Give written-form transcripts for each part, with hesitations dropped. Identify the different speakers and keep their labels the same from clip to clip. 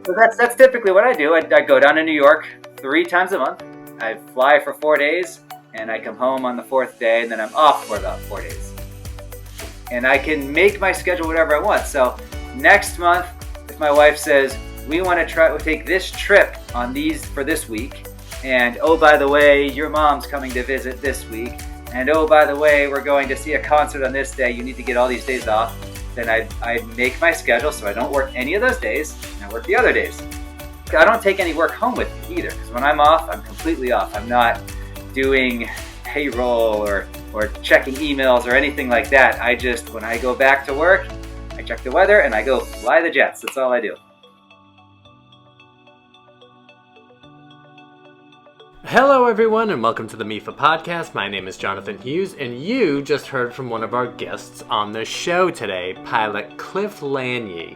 Speaker 1: So that's typically what I do. I go down to New York 3 times a month. I fly for 4 days, and I come home on the fourth day, and then I'm off for about 4 days. And I can make my schedule whatever I want. So next month, if my wife says, we want to take this trip on these for this week, and oh, by the way, your mom's coming to visit this week, and oh, by the way, we're going to see a concert on this day, you need to get all these days off, then I make my schedule so I don't work any of those days, and I work the other days. I don't take any work home with me either, because when I'm off, I'm completely off. I'm not doing payroll or checking emails or anything like that. When I go back to work, I check the weather and I go fly the jets. That's all I do.
Speaker 2: Hello everyone and welcome to the MEFA Podcast. My name is Jonathan Hughes and you just heard from one of our guests on the show today, pilot Cliff Lanyi.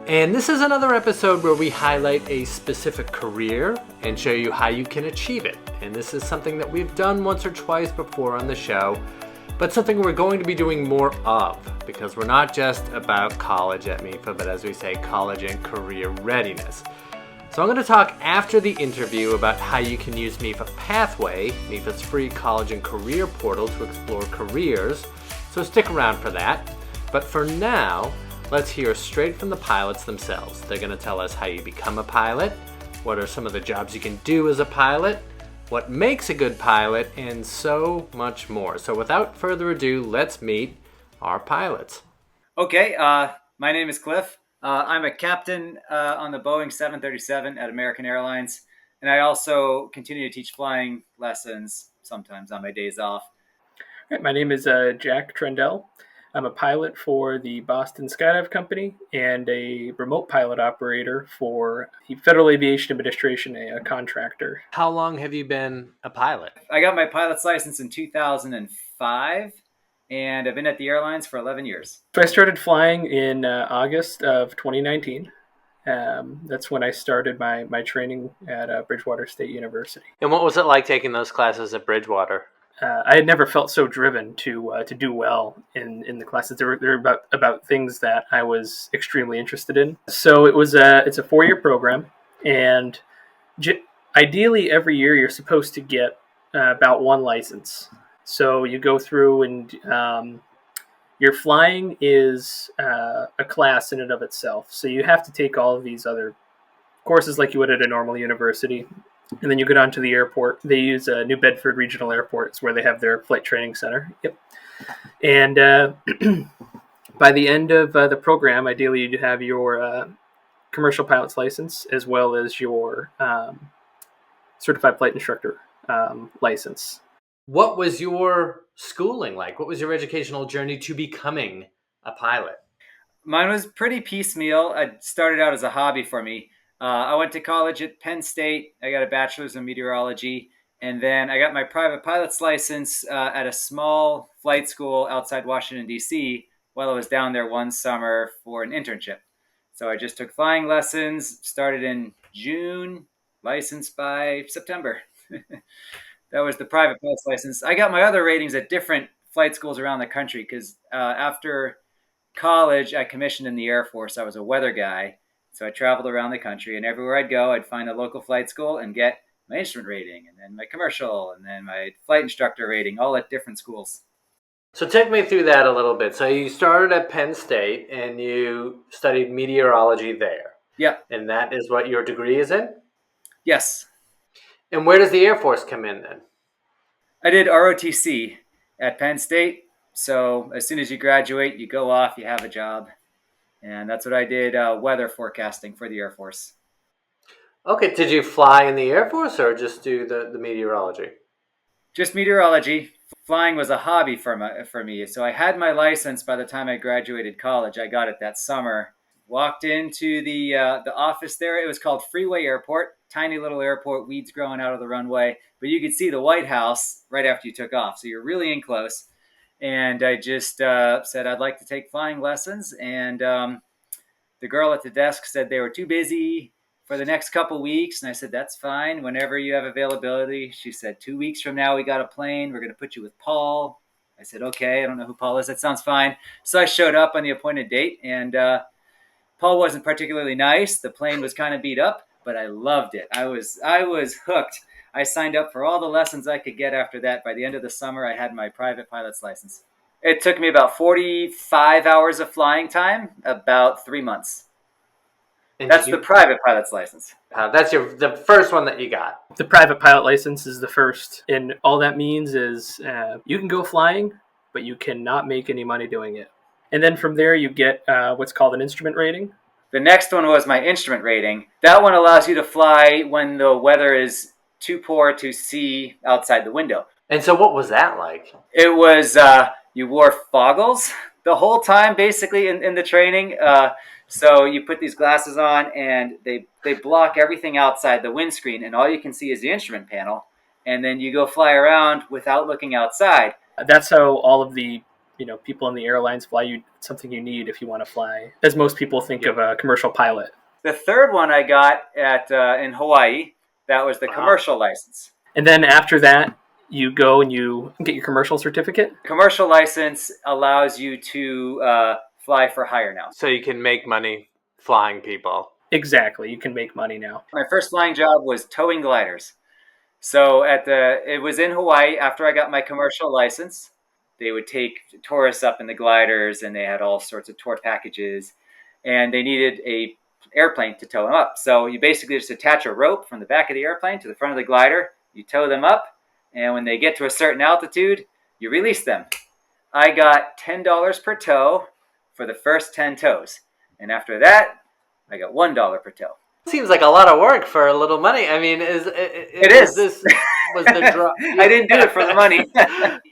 Speaker 2: And this is another episode where we highlight a specific career and show you how you can achieve it. And this is something that we've done once or twice before on the show, but something we're going to be doing more of because we're not just about college at MEFA, but as we say, college and career readiness. So I'm going to talk after the interview about how you can use MEFA Pathway, MEFA's free college and career portal to explore careers. So stick around for that. But for now, let's hear straight from the pilots themselves. They're going to tell us how you become a pilot, what are some of the jobs you can do as a pilot, what makes a good pilot, and so much more. So without further ado, let's meet our pilots.
Speaker 1: Okay, my name is Cliff. I'm a captain on the Boeing 737 at American Airlines, and I also continue to teach flying lessons sometimes on my days off.
Speaker 3: Right, my name is Jack Trendell. I'm a pilot for the Boston Skydive Company and a remote pilot operator for the Federal Aviation Administration, a contractor.
Speaker 2: How long have you been a pilot?
Speaker 1: I got my pilot's license in 2005. And I've been at the airlines for 11 years.
Speaker 3: So I started flying in August of 2019. That's when I started my training at Bridgewater State University.
Speaker 2: And what was it like taking those classes at Bridgewater?
Speaker 3: I had never felt so driven to do well in the classes. They're about things that I was extremely interested in. So it's a 4-year program, and ideally every year you're supposed to get about one license. So you go through and your flying is a class in and of itself. So you have to take all of these other courses like you would at a normal university. And then you go down to the airport. They use New Bedford Regional Airport. It's where they have their flight training center. Yep. And by the end of the program, ideally you have your commercial pilot's license as well as your certified flight instructor license.
Speaker 2: What was your schooling like? What was your educational journey to becoming a pilot?
Speaker 1: Mine was pretty piecemeal. It started out as a hobby for me. I went to college at Penn State. I got a bachelor's in meteorology. And then I got my private pilot's license at a small flight school outside Washington, D.C. while I was down there one summer for an internship. So I just took flying lessons, started in June, licensed by September. That was the private pilot's license. I got my other ratings at different flight schools around the country because after college, I commissioned in the Air Force. I was a weather guy. So I traveled around the country, and everywhere I'd go, I'd find a local flight school and get my instrument rating, and then my commercial, and then my flight instructor rating, all at different schools.
Speaker 2: So take me through that a little bit. So you started at Penn State, and you studied meteorology there.
Speaker 1: Yep.
Speaker 2: And that is what your degree is in?
Speaker 1: Yes.
Speaker 2: And where does the Air Force come in then?
Speaker 1: I did ROTC at Penn State. So as soon as you graduate, you go off, you have a job. And that's what I did, weather forecasting for the Air Force.
Speaker 2: Okay, did you fly in the Air Force or just do the meteorology?
Speaker 1: Just meteorology. Flying was a hobby for me. So I had my license by the time I graduated college. I got it that summer. Walked into the office there. It was called Freeway Airport. Tiny little airport, weeds growing out of the runway. But you could see the White House right after you took off. So you're really in close. And I just said I'd like to take flying lessons. And the girl at the desk said they were too busy for the next couple weeks. And I said, that's fine. Whenever you have availability. She said, 2 weeks from now, we got a plane. We're going to put you with Paul. I said, okay, I don't know who Paul is. That sounds fine. So I showed up on the appointed date. And Paul wasn't particularly nice. The plane was kind of beat up, but I loved it. I was hooked. I signed up for all the lessons I could get after that. By the end of the summer, I had my private pilot's license. It took me about 45 hours of flying time, about 3 months.
Speaker 2: And
Speaker 1: That's the private pilot's license.
Speaker 2: That's the first one that you got.
Speaker 3: The private pilot license is the first, and all that means is you can go flying, but you cannot make any money doing it. And then from there, you get what's called an instrument rating.
Speaker 1: The next one was my instrument rating. That one allows you to fly when the weather is too poor to see outside the window.
Speaker 2: And so what was that like?
Speaker 1: It was, you wore foggles the whole time, basically, in the training. So you put these glasses on, and they block everything outside the windscreen, and all you can see is the instrument panel. And then you go fly around without looking outside.
Speaker 3: That's how all of the people in the airlines fly. You something you need if you want to fly, as most people think of a commercial pilot.
Speaker 1: The third one I got in Hawaii. That was the commercial license.
Speaker 3: And then after that, you go and you get your commercial certificate.
Speaker 1: Commercial license allows you to fly for hire now.
Speaker 2: So you can make money flying people.
Speaker 3: Exactly. You can make money now.
Speaker 1: My first flying job was towing gliders. So it was in Hawaii after I got my commercial license. They would take tourists up in the gliders, and they had all sorts of tour packages, and they needed a airplane to tow them up. So you basically just attach a rope from the back of the airplane to the front of the glider, you tow them up, and when they get to a certain altitude, you release them. I got $10 per tow for the first 10 tows. And after that, I got $1 per tow.
Speaker 2: Seems like a lot of work for a little money. I mean,
Speaker 1: it is.
Speaker 2: Was the draw?
Speaker 1: I didn't do it for the money.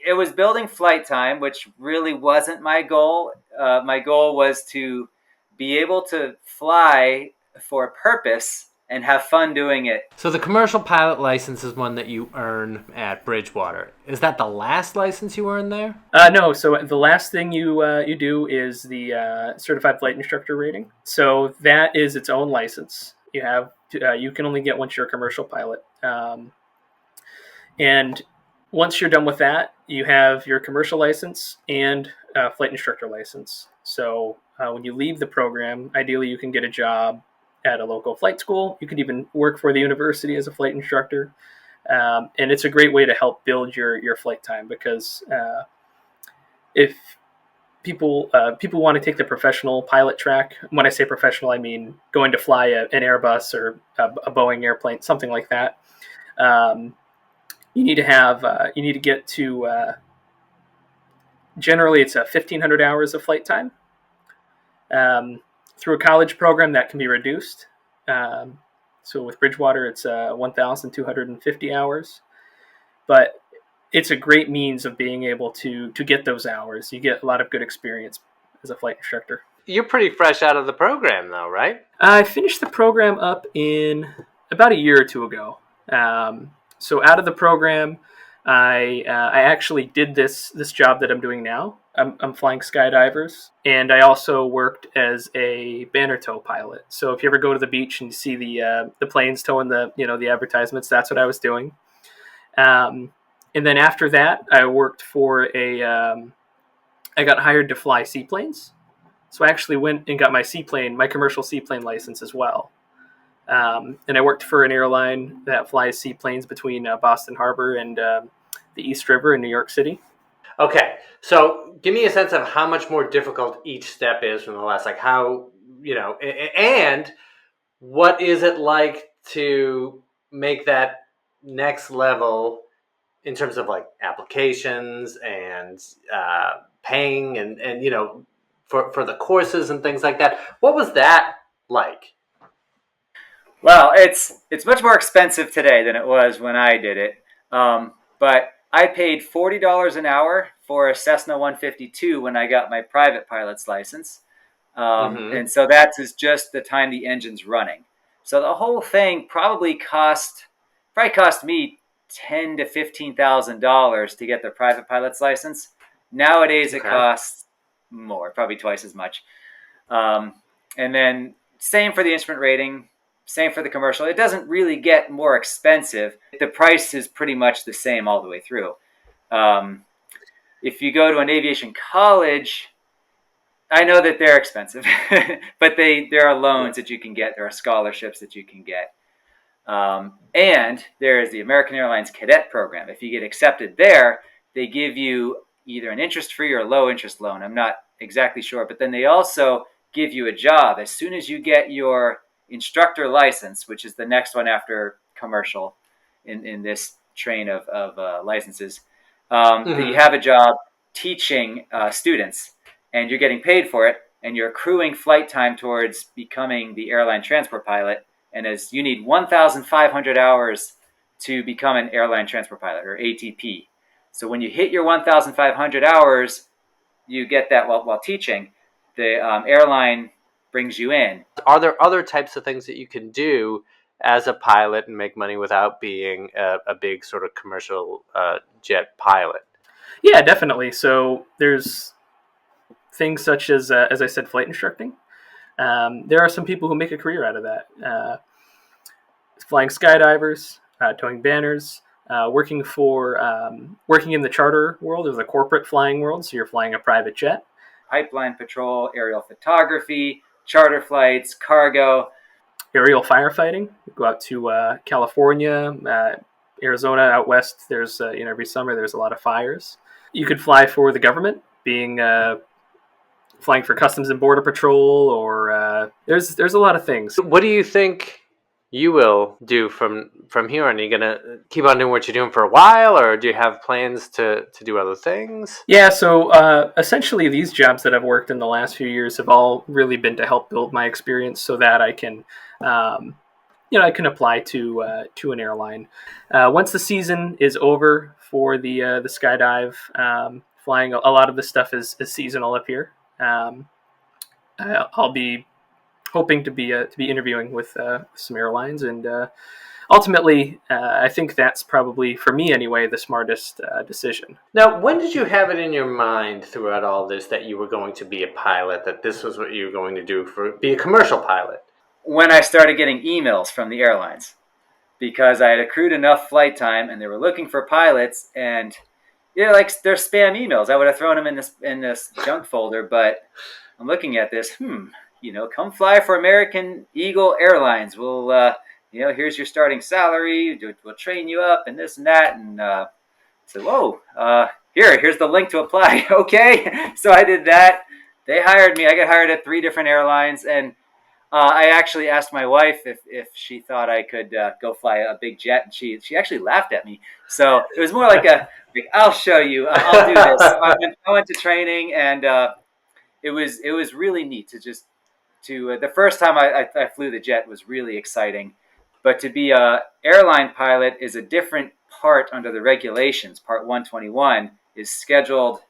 Speaker 1: It was building flight time, which really wasn't my goal. My goal was to be able to fly for a purpose and have fun doing it.
Speaker 2: So the commercial pilot license is one that you earn at Bridgewater. Is that the last license you earn there?
Speaker 3: No. So the last thing you do is the certified flight instructor rating. So that is its own license. You have you can only get once you're a commercial pilot. And once you're done with that, you have your commercial license and flight instructor license. So when you leave the program, ideally you can get a job at a local flight school. You could even work for the university as a flight instructor. And it's a great way to help build your flight time, because if people want to take the professional pilot track, when I say professional, I mean going to fly an Airbus or a Boeing airplane, something like that. You need to get to generally it's 1,500 hours of flight time. Through a college program that can be reduced. So with Bridgewater, it's 1,250 hours. But it's a great means of being able to get those hours. You get a lot of good experience as a flight instructor.
Speaker 2: You're pretty fresh out of the program, though, right?
Speaker 3: I finished the program up in about a year or two ago. So out of the program, I actually did this job that I'm doing now. I'm flying skydivers, and I also worked as a banner tow pilot. So if you ever go to the beach and you see the planes towing the advertisements, that's what I was doing. And then after that, I worked for I got hired to fly seaplanes. So I actually went and got my commercial seaplane license as well. And I worked for an airline that flies seaplanes between Boston Harbor and the East River in New York City.
Speaker 2: Okay, so give me a sense of how much more difficult each step is from the last, like how, and what is it like to make that next level in terms of like applications and paying and for the courses and things like that. What was that like?
Speaker 1: Well, it's much more expensive today than it was when I did it. But I paid $40 an hour for a Cessna 152 when I got my private pilot's license. And so that is just the time the engine's running. So the whole thing probably cost me $10,000 to $15,000 to get the private pilot's license. Nowadays it costs more, probably twice as much. And then same for the instrument rating. Same for the commercial. It doesn't really get more expensive. The price is pretty much the same all the way through. If you go to an aviation college, I know that they're expensive, but there are loans that you can get. There are scholarships that you can get. And there is the American Airlines Cadet Program. If you get accepted there, they give you either an interest-free or low interest loan. I'm not exactly sure, but then they also give you a job as soon as you get your instructor license, which is the next one after commercial in this train of licenses. That you have a job teaching students, and you're getting paid for it, and you're accruing flight time towards becoming the airline transport pilot. And as you need 1,500 hours to become an airline transport pilot, or ATP. So when you hit your 1,500 hours, you get that while teaching. The airline brings you in.
Speaker 2: Are there other types of things that you can do as a pilot and make money without being a big sort of commercial jet pilot?
Speaker 3: Yeah, definitely. So there's things such as I said, flight instructing. There are some people who make a career out of that. Flying skydivers, towing banners, working in the charter world or the corporate flying world. So you're flying a private jet.
Speaker 1: Pipeline patrol, aerial photography, charter flights, cargo.
Speaker 3: Aerial firefighting. Go out to California, Arizona, out west. There's every summer there's a lot of fires. You could fly for the government, flying for Customs and Border Patrol, or there's a lot of things.
Speaker 2: What do you think you will do from here on? Are you gonna keep on doing what you're doing for a while, or do you have plans to do other things?
Speaker 3: Yeah, so essentially these jobs that I've worked in the last few years have all really been to help build my experience so that I can I can apply to an airline. Once the season is over for the skydive, flying, a lot of the stuff is seasonal up here. I'll be hoping to be interviewing with some airlines, and ultimately, I think that's probably, for me anyway, the smartest decision.
Speaker 2: Now, when did you have it in your mind throughout all this that you were going to be a pilot, that this was what you were going to do, be a commercial pilot?
Speaker 1: When I started getting emails from the airlines, because I had accrued enough flight time and they were looking for pilots, and like they're spam emails. I would have thrown them in this junk folder, but I'm looking at this. Come fly for American Eagle Airlines. We'll here's your starting salary. We'll train you up and this and that. And so, whoa, here's the link to apply. Okay, so I did that. They hired me. I got hired at 3 different airlines, and I actually asked my wife if she thought I could go fly a big jet, and she actually laughed at me. So it was more like I'll show you. I'll do this. So I went to training, and it was really neat to the first time I flew the jet was really exciting. But to be a airline pilot is a different part under the regulations. Part 121 is scheduled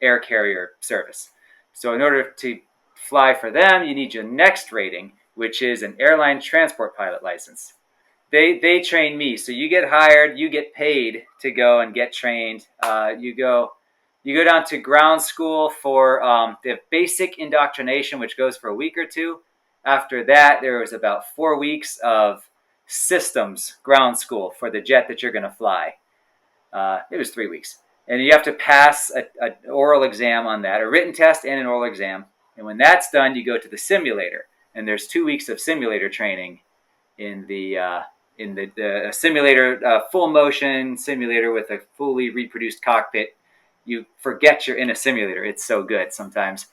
Speaker 1: air carrier service. So in order to fly for them, you need your next rating, which is an airline transport pilot license. They train me. So you get hired, you get paid to go and get trained. You go down to ground school for the basic indoctrination, which goes for a week or 2. After that, there was about 4 weeks of systems ground school for the jet that you're going to fly. It was 3 weeks. And you have to pass an oral exam on that, a written test and an oral exam. And when that's done, you go to the simulator. And there's 2 weeks of simulator training in the simulator, full motion simulator with a fully reproduced cockpit. You forget you're in a simulator. It's so good sometimes.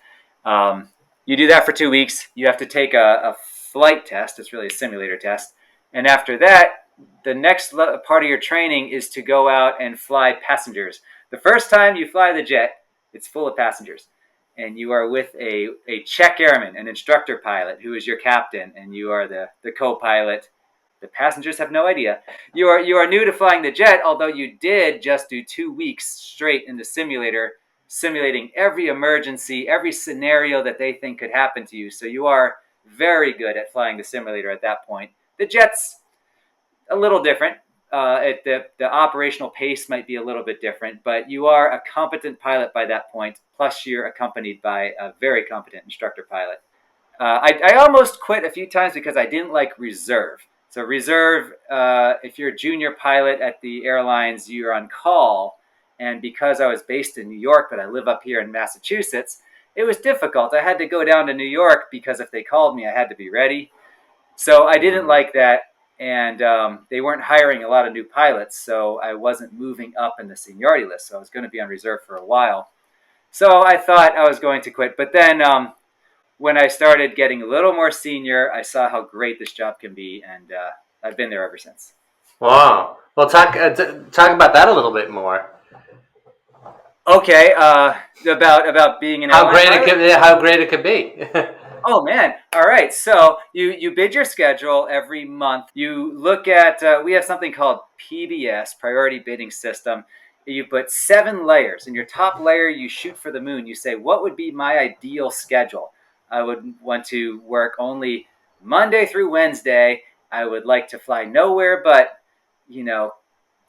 Speaker 1: You do that for 2 weeks. You have to take a flight test. It's really a simulator test. And after that, the next part of your training is to go out and fly passengers. The first time you fly the jet, it's full of passengers. And you are with a check airman, an instructor pilot, who is your captain, and you are the co-pilot. The passengers have no idea. You are new to flying the jet, although you did just do 2 weeks straight in the simulator, simulating every emergency, every scenario that they think could happen to you. So you are very good at flying the simulator at that point. The jet's a little different. The operational pace might be a little bit different, but you are a competent pilot by that point, plus you're accompanied by a very competent instructor pilot. I almost quit a few times because I didn't like reserve. So reserve, if you're a junior pilot at the airlines, you're on call. And because I was based in New York, but I live up here in Massachusetts, it was difficult. I had to go down to New York because if they called me, I had to be ready. So I didn't like that, and they weren't hiring a lot of new pilots, so I wasn't moving up in the seniority list. So I was going to be on reserve for a while. So I thought I was going to quit, but then when I started getting a little more senior, I saw how great this job can be, and I've been there ever since.
Speaker 2: Wow. Well, talk about that a little bit more.
Speaker 1: Okay, about being an
Speaker 2: How
Speaker 1: airline
Speaker 2: great
Speaker 1: pilot?
Speaker 2: how great it could be.
Speaker 1: Oh man! All right, so you bid your schedule every month. You look at we have something called PBS, Priority Bidding System. You put 7 layers. In your top layer, you shoot for the moon. You say, what would be my ideal schedule? I would want to work only Monday through Wednesday. I would like to fly nowhere but, you know,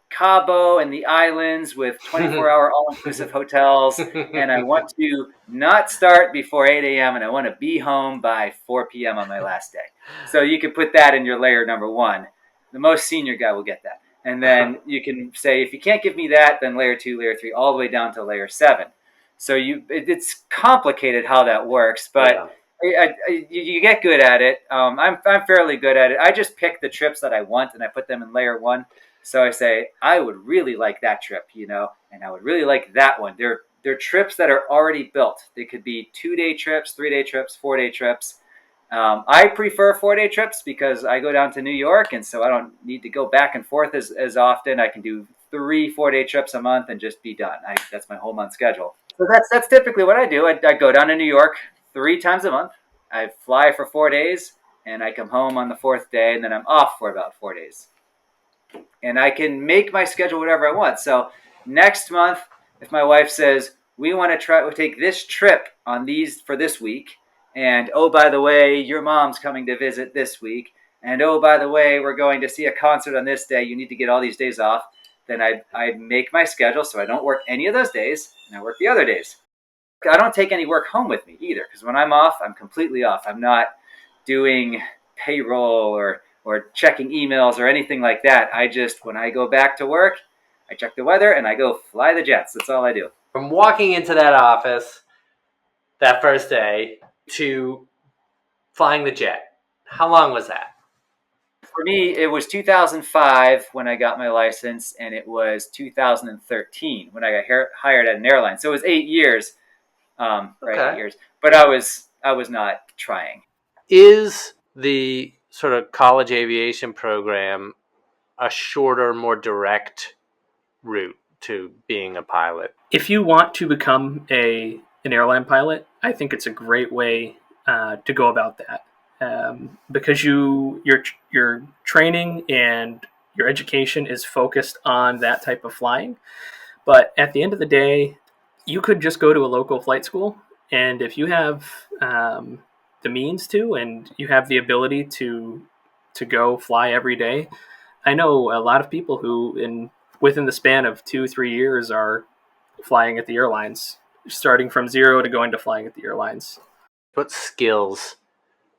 Speaker 1: Cabo and the islands with 24-hour all-inclusive hotels, and I want to not start before 8 a.m. and I want to be home by 4 p.m. on my last day. So you can put that in your layer number 1. The most senior guy will get that. And then you can say, if you can't give me that, then layer 2, layer 3, all the way down to layer 7. So it's complicated how that works, but you get good at it. I'm fairly good at it. I just pick the trips that I want and I put them in layer 1. So I say, I would really like that trip, and I would really like that one. They're trips that are already built. They could be 2-day trips, 3-day trips, 4-day trips. I prefer 4-day trips because I go down to New York, and so I don't need to go back and forth as often. I can do 3 4-day trips a month and just be done. That's my whole month schedule. So that's typically what I do. I go down to New York 3 times a month. I fly for 4 days, and I come home on the 4th day, and then I'm off for about 4 days. And I can make my schedule whatever I want. So next month, if my wife says, we want to take this trip on these for this week, and oh, by the way, your mom's coming to visit this week, and oh, by the way, we're going to see a concert on this day, you need to get all these days off, then I make my schedule so I don't work any of those days, and I work the other days. I don't take any work home with me either, because when I'm off, I'm completely off. I'm not doing payroll or checking emails or anything like that. When I go back to work, I check the weather and I go fly the jets. That's all I do.
Speaker 2: From walking into that office that first day to flying the jet, how long was that?
Speaker 1: For me, it was 2005 when I got my license, and it was 2013 when I got hired at an airline. So it was 8 years, right?
Speaker 2: Okay.
Speaker 1: 8 years. But I was not trying.
Speaker 2: Is the sort of college aviation program a shorter, more direct route to being a pilot?
Speaker 3: If you want to become an airline pilot, I think it's a great way to go about that, because your training and your education is focused on that type of flying. But at the end of the day, you could just go to a local flight school, and if you have the means to, and you have the ability to go fly every day, I know a lot of people who within the span of 2-3 years are flying at the airlines, starting from zero to going to flying at the airlines.
Speaker 2: What skills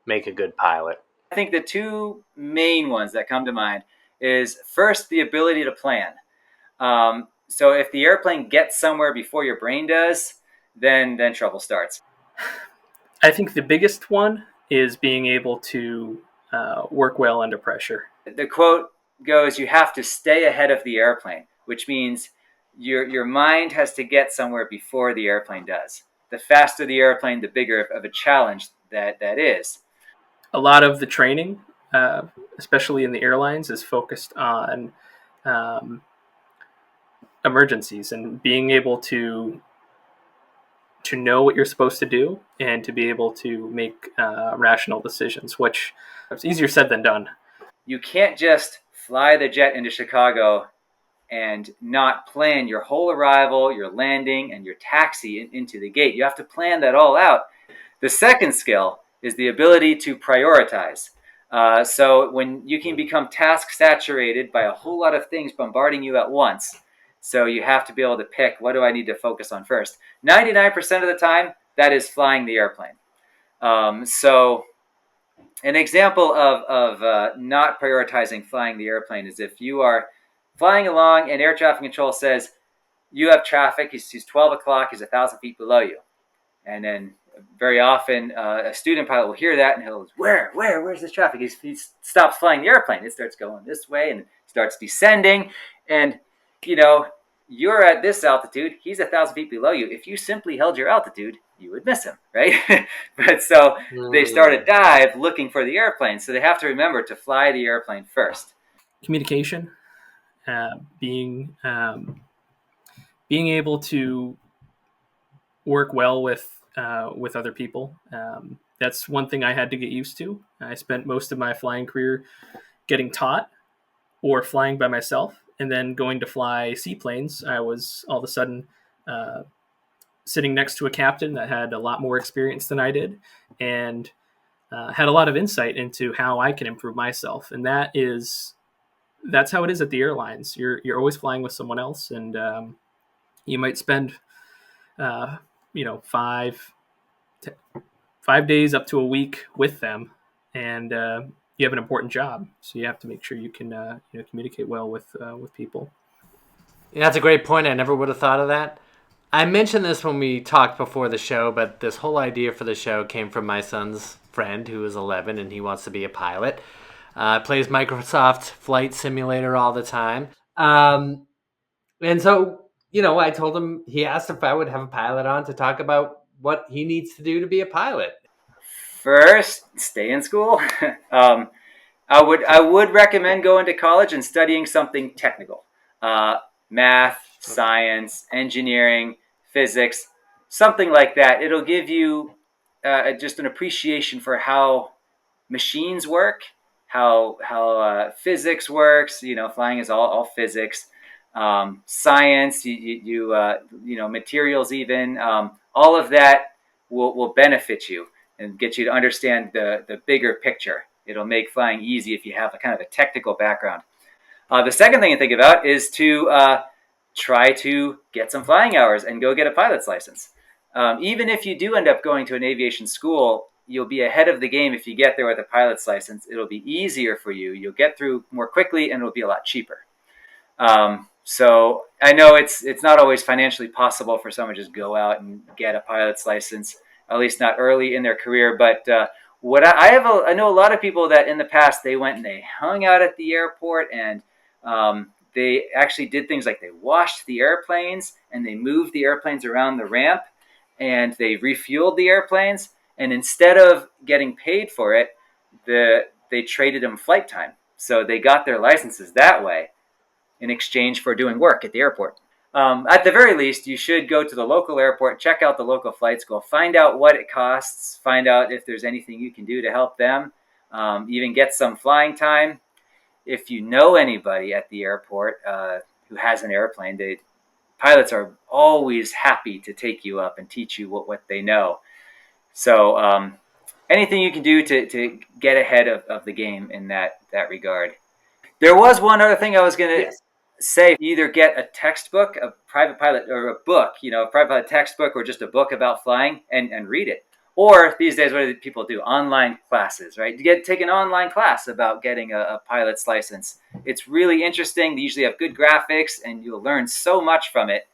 Speaker 2: make a good pilot?
Speaker 1: I think the 2 main ones that come to mind is first the ability to plan. So if the airplane gets somewhere before your brain does, then trouble starts.
Speaker 3: I think the biggest one is being able to work well under pressure.
Speaker 1: The quote goes, you have to stay ahead of the airplane, which means your mind has to get somewhere before the airplane does. The faster the airplane, the bigger of a challenge that is.
Speaker 3: A lot of the training, especially in the airlines, is focused on emergencies and being able to know what you're supposed to do and to be able to make rational decisions, which is easier said than done.
Speaker 1: You can't just fly the jet into Chicago and not plan your whole arrival, your landing, and your taxi into the gate. You have to plan that all out. The second skill is the ability to prioritize. So when you can become task saturated by a whole lot of things bombarding you at once, so you have to be able to pick, what do I need to focus on first? 99% of the time, that is flying the airplane. So an example of not prioritizing flying the airplane is if you are flying along and air traffic control says, you have traffic, he's 12 o'clock, he's 1,000 feet below you. And then very often a student pilot will hear that and he'll, where's this traffic? He stops flying the airplane. It starts going this way and starts descending. And, you're at this altitude. He's 1,000 feet below you. If you simply held your altitude, you would miss him, right? But so they start a dive looking for the airplane. So they have to remember to fly the airplane first.
Speaker 3: Communication, being able to work well with other people. That's one thing I had to get used to. I spent most of my flying career getting taught or flying by myself, and then going to fly seaplanes. I was all of a sudden sitting next to a captain that had a lot more experience than I did, and had a lot of insight into how I can improve myself. And that's how it is at the airlines. You're always flying with someone else, and you might spend 5 days up to a week with them, and you have an important job, so you have to make sure you can communicate well with people.
Speaker 2: Yeah, that's a great point. I never would have thought of that. I mentioned this when we talked before the show, but this whole idea for the show came from my son's friend who is 11 and he wants to be a pilot. Plays Microsoft Flight Simulator all the time. And so, I told him, he asked if I would have a pilot on to talk about what he needs to do to be a pilot.
Speaker 1: First, stay in school. I would recommend going to college and studying something technical. Math, science, engineering, physics, something like that. It'll give you just an appreciation for how machines work, how physics works. Flying is all physics. Science, materials, even all of that will benefit you and get you to understand the bigger picture. It'll make flying easy if you have a kind of a technical background. The second thing to think about is to try to get some flying hours and go get a pilot's license. Even if you do end up going to an aviation school, you'll be ahead of the game if you get there with a pilot's license. It'll be easier for you. You'll get through more quickly, and it'll be a lot cheaper. So I know it's not always financially possible for someone to just go out and get a pilot's license, at least not early in their career. But I know a lot of people that in the past they went and they hung out at the airport, and they actually did things like they washed the airplanes and they moved the airplanes around the ramp and they refueled the airplanes. And instead of getting paid for it, they traded them flight time. So they got their licenses that way in exchange for doing work at the airport. At the very least, you should go to the local airport, check out the local flight school, find out what it costs, find out if there's anything you can do to help them, even get some flying time. If you know anybody at the airport who has an airplane, pilots are always happy to take you up and teach you what they know. So anything you can do to get ahead of the game in that regard. There was one other thing I was going to say. Either get a textbook, a private pilot, or a book, a private pilot textbook, or just a book about flying and read it. Or these days, what do people do? Online classes, right? Take an online class about getting a pilot's license. It's really interesting. They usually have good graphics, and you'll learn so much from it.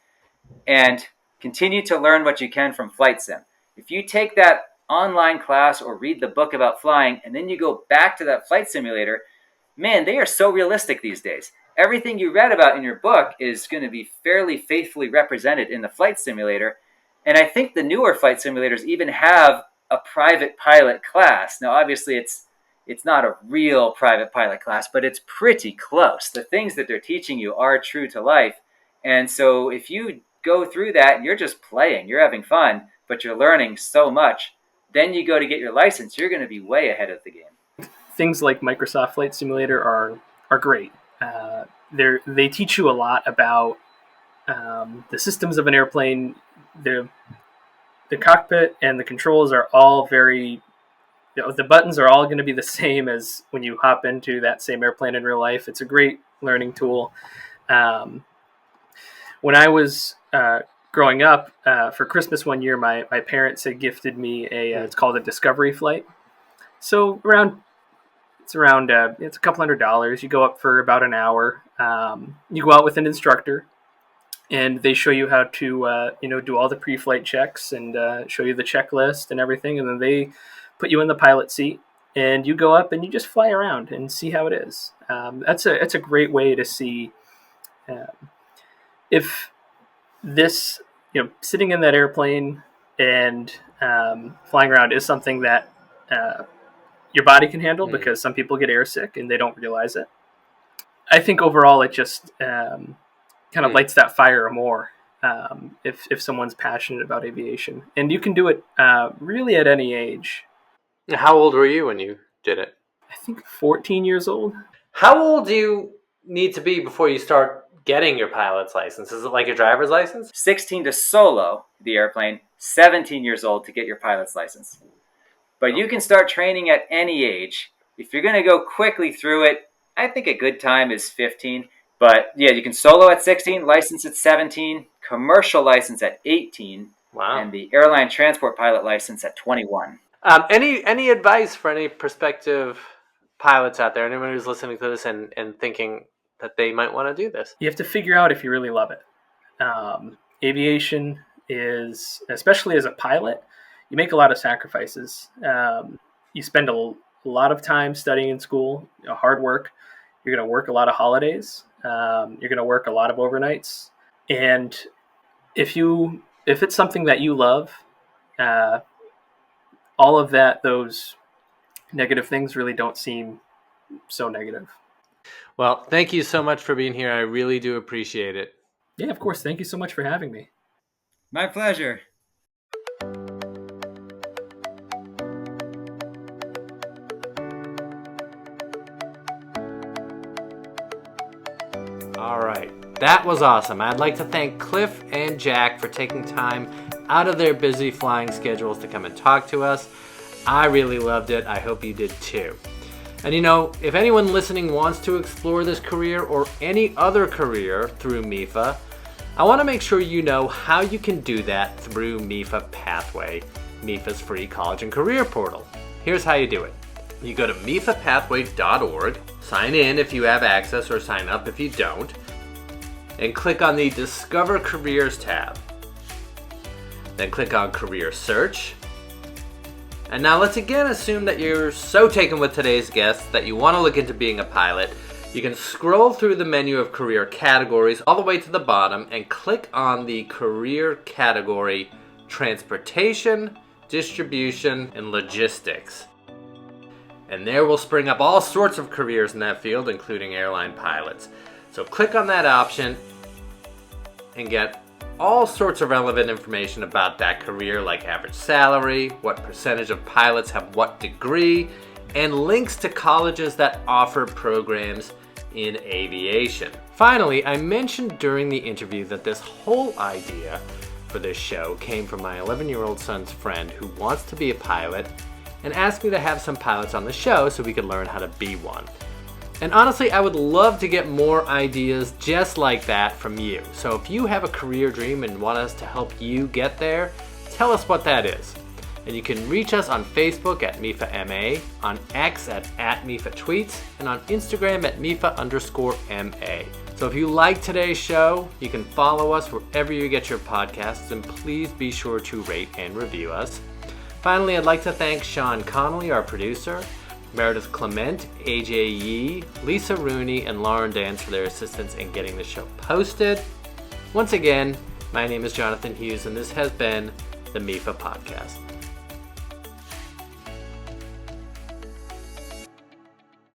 Speaker 1: And continue to learn what you can from Flight Sim. If you take that online class or read the book about flying, and then you go back to that flight simulator, man, they are so realistic these days. Everything you read about in your book is going to be fairly faithfully represented in the flight simulator. And I think the newer flight simulators even have a private pilot class. Now, obviously, it's not a real private pilot class, but it's pretty close. The things that they're teaching you are true to life. And so if you go through that, you're just playing, you're having fun, but you're learning so much. Then you go to get your license, you're going to be way ahead of the game.
Speaker 3: Things like Microsoft Flight Simulator are great. They teach you a lot about the systems of an airplane. The cockpit and the controls are all very, the buttons are all going to be the same as when you hop into that same airplane in real life. It's a great learning tool. When I was growing up, for Christmas one year, my parents had gifted me it's called a Discovery Flight. So it's a couple $100. You go up for about an hour. You go out with an instructor, and they show you how to do all the pre-flight checks and show you the checklist and everything, and then they put you in the pilot seat and you go up and you just fly around and see how it is. That's a great way to see if this, sitting in that airplane and flying around is something that your body can handle, because some people get airsick and they don't realize it. I think overall it just kind of lights that fire more if someone's passionate about aviation. And you can do it really at any age.
Speaker 2: How old were you when you did it?
Speaker 3: I think 14 years old.
Speaker 2: How old do you need to be before you start getting your pilot's license? Is it like your driver's license?
Speaker 1: 16 to solo the airplane, 17 years old to get your pilot's license. But you can start training at any age. If you're going to go quickly through it, I think a good time is 15. But yeah, you can solo at 16, license at 17, commercial license at 18,
Speaker 2: Wow.
Speaker 1: and the airline transport pilot license at 21.
Speaker 2: Any advice for any prospective pilots out there, anyone who's listening to this and thinking that they might want to do this?
Speaker 3: You have to figure out if you really love it. Aviation is, especially as a pilot, you make a lot of sacrifices. You spend a lot of time studying in school, hard work. You're going to work a lot of holidays. You're going to work a lot of overnights. And if it's something that you love, all of those negative things really don't seem so negative.
Speaker 2: Well, thank you so much for being here. I really do appreciate it.
Speaker 3: Yeah, of course. Thank you so much for having me.
Speaker 1: My pleasure.
Speaker 2: All right. That was awesome. I'd like to thank Cliff and Jack for taking time out of their busy flying schedules to come and talk to us. I really loved it. I hope you did too. And if anyone listening wants to explore this career or any other career through MEFA, I want to make sure you know how you can do that through MEFA Pathway, MEFA's free college and career portal. Here's how you do it. You go to mefapathway.org, sign in if you have access or sign up if you don't, and click on the Discover Careers tab. Then click on Career Search. And now let's again assume that you're so taken with today's guest that you want to look into being a pilot. You can scroll through the menu of career categories all the way to the bottom and click on the career category Transportation, Distribution, and Logistics. And there will spring up all sorts of careers in that field, including airline pilots. So click on that option and get all sorts of relevant information about that career, like average salary, what percentage of pilots have what degree, and links to colleges that offer programs in aviation. Finally, I mentioned during the interview that this whole idea for this show came from my 11-year-old son's friend who wants to be a pilot and asked me to have some pilots on the show so we could learn how to be one. And honestly, I would love to get more ideas just like that from you. So if you have a career dream and want us to help you get there, tell us what that is. And you can reach us on Facebook at MEFA-MA, on X at MEFA-Tweets, and on Instagram at MEFA_MA. So if you like today's show, you can follow us wherever you get your podcasts, and please be sure to rate and review us. Finally, I'd like to thank Sean Connolly, our producer, Meredith Clement, AJ Yee, Lisa Rooney, and Lauren Dance for their assistance in getting the show posted. Once again, my name is Jonathan Hughes, and this has been the MEFA Podcast.